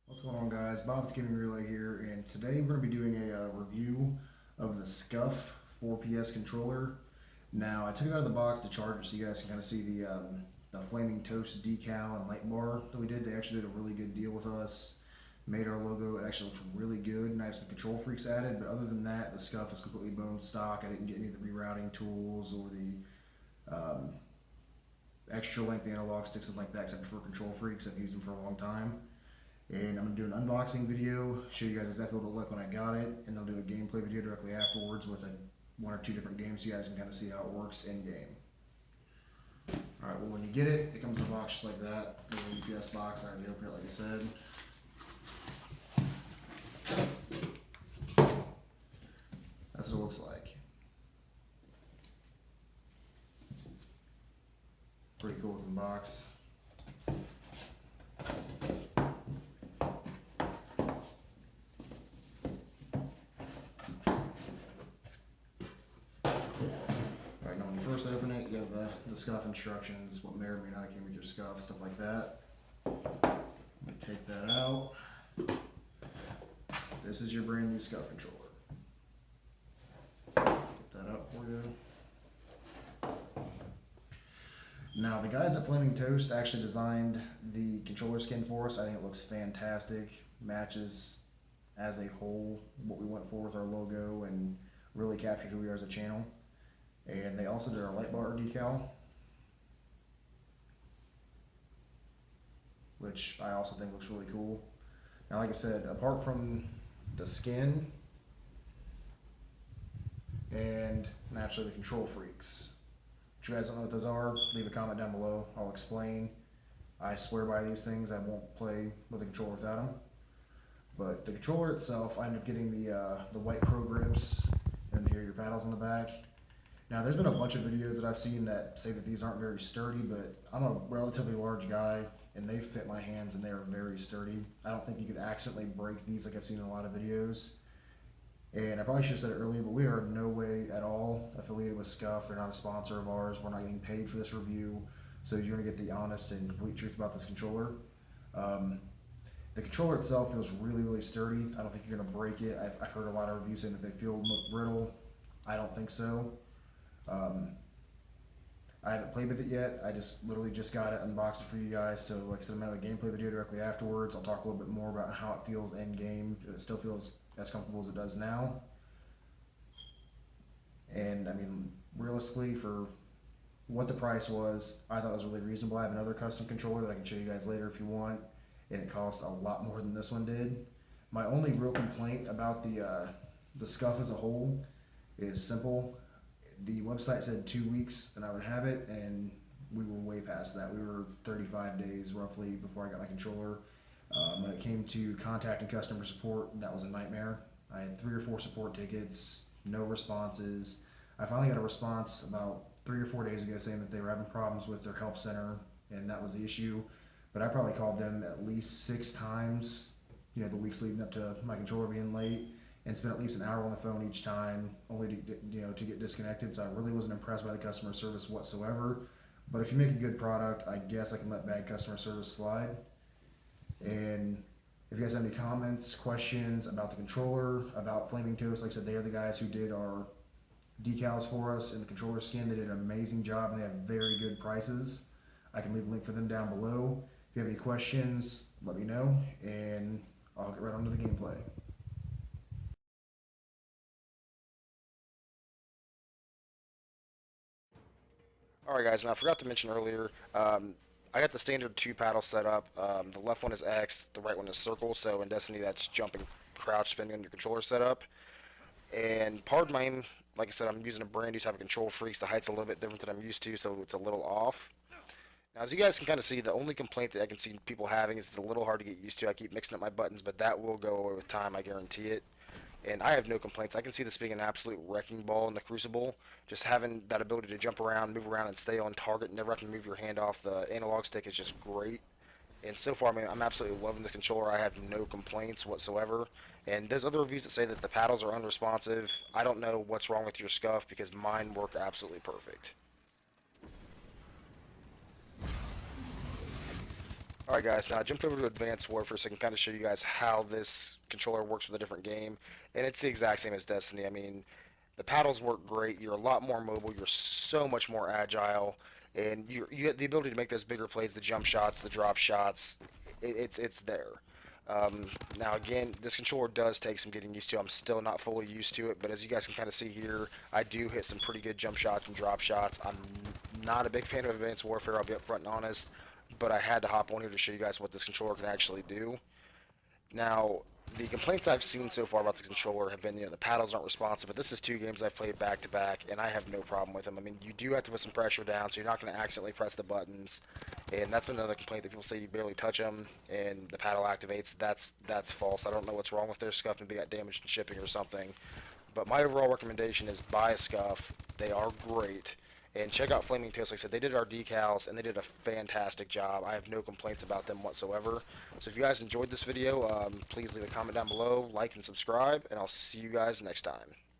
What's going on, guys? Bob with Gaming Relay here, and today we're going to be doing a review of the Scuf 4PS controller. Now, I took it out of the box to charge it so you guys can kind of see the Flaming Toast Decal and light bar that we did. They actually did a really good deal with us, made our logo. It actually looks really good, and I have some control freaks added, but other than that, the Scuf is completely bone stock. I didn't get any of the rerouting tools or the extra length analog sticks and like that, except for control freaks. I've used them for a long time. And I'm going to do an unboxing video, show you guys exactly what it looked like when I got it, and then I'll do a gameplay video directly afterwards with one or two different games so you guys can kind of see how it works in game. Alright, well when you get it, it comes in a box just like that, the UPS box. I already opened it like I said. That's what it looks like. Pretty cool looking box. First open it, you have the Scuf instructions, what may or may not came with your Scuf, stuff like that. I'm going to take that out. This is your brand new Scuf controller. Get that out for you. Now, the guys at Flaming Toast actually designed the controller skin for us. I think it looks fantastic, matches as a whole what we went for with our logo, and really captured who we are as a channel. And they also did our light bar decal, which I also think looks really cool. Now, like I said, apart from the skin and naturally the control freaks, if you guys don't know what those are, leave a comment down below. I'll explain. I swear by these things. I won't play with a controller without them. But the controller itself, I ended up getting the white Pro grips, and here are your paddles on the back. Now, there's been a bunch of videos that I've seen that say that these aren't very sturdy, but I'm a relatively large guy, and they fit my hands, and they are very sturdy. I don't think you could accidentally break these like I've seen in a lot of videos. And I probably should have said it earlier, but we are in no way at all affiliated with Scuf. They're not a sponsor of ours. We're not getting paid for this review, so you're going to get the honest and complete truth about this controller. The controller itself feels really, really sturdy. I don't think you're going to break it. I've heard a lot of reviews saying that they feel brittle. I don't think so. I haven't played with it yet. I just literally just got it, unboxed it for you guys. So like I said, I'm going to have a gameplay video directly afterwards. I'll talk a little bit more about how it feels in game. It still feels as comfortable as it does now. And I mean, realistically, for what the price was, I thought it was really reasonable. I have another custom controller that I can show you guys later if you want, and it costs a lot more than this one did. My only real complaint about the Scuf as a whole is simple. The website said 2 weeks and I would have it, and we were way past that. We were 35 days roughly before I got my controller. When it came to contacting customer support, that was a nightmare. I had 3 or 4 support tickets, no responses. I finally got a response about 3 or 4 days ago saying that they were having problems with their help center, and that was the issue. But I probably called them at least 6 times, the weeks leading up to my controller being late, and spent at least an hour on the phone each time, only to get disconnected. So I really wasn't impressed by the customer service whatsoever. But if you make a good product, I guess I can let bad customer service slide. And if you guys have any comments, questions about the controller, about Flaming Toast, like I said, they are the guys who did our decals for us and the controller skin. They did an amazing job, and they have very good prices. I can leave a link for them down below. If you have any questions, let me know, and I'll get right on to the gameplay. Alright guys, and I forgot to mention earlier, I got the standard 2 paddle set up. The left one is X, the right one is circle, so in Destiny that's jumping, crouch, spinning on your controller setup. And pardon my aim, like I said, I'm using a brand new type of control freaks. The height's a little bit different than I'm used to, so it's a little off. Now, as you guys can kind of see, the only complaint that I can see people having is it's a little hard to get used to. I keep mixing up my buttons, but that will go away with time, I guarantee it. And I have no complaints. I can see this being an absolute wrecking ball in the Crucible. Just having that ability to jump around, move around, and stay on target, never have to move your hand off the analog stick is just great. And so far, I mean, I'm absolutely loving this controller. I have no complaints whatsoever. And there's other reviews that say that the paddles are unresponsive. I don't know what's wrong with your Scuf because mine work absolutely perfect. Alright guys, now I jumped over to Advanced Warfare so I can kind of show you guys how this controller works with a different game. And it's the exact same as Destiny. I mean, the paddles work great, you're a lot more mobile, you're so much more agile, and you have the ability to make those bigger plays, the jump shots, the drop shots, it's there. Now again, this controller does take some getting used to. I'm still not fully used to it, but as you guys can kind of see here, I do hit some pretty good jump shots and drop shots. I'm not a big fan of Advanced Warfare, I'll be upfront and honest, but I had to hop on here to show you guys what this controller can actually do. Now, the complaints I've seen so far about the controller have been, the paddles aren't responsive, but this is 2 games I've played back to back, and I have no problem with them. I mean, you do have to put some pressure down, so you're not going to accidentally press the buttons, and that's been another complaint that people say you barely touch them, and the paddle activates. That's false. I don't know what's wrong with their Scuf, maybe got damaged in shipping or something, but my overall recommendation is buy a Scuf. They are great. And check out Flaming Toast. Like I said, they did our decals, and they did a fantastic job. I have no complaints about them whatsoever. So if you guys enjoyed this video, please leave a comment down below, like and subscribe, and I'll see you guys next time.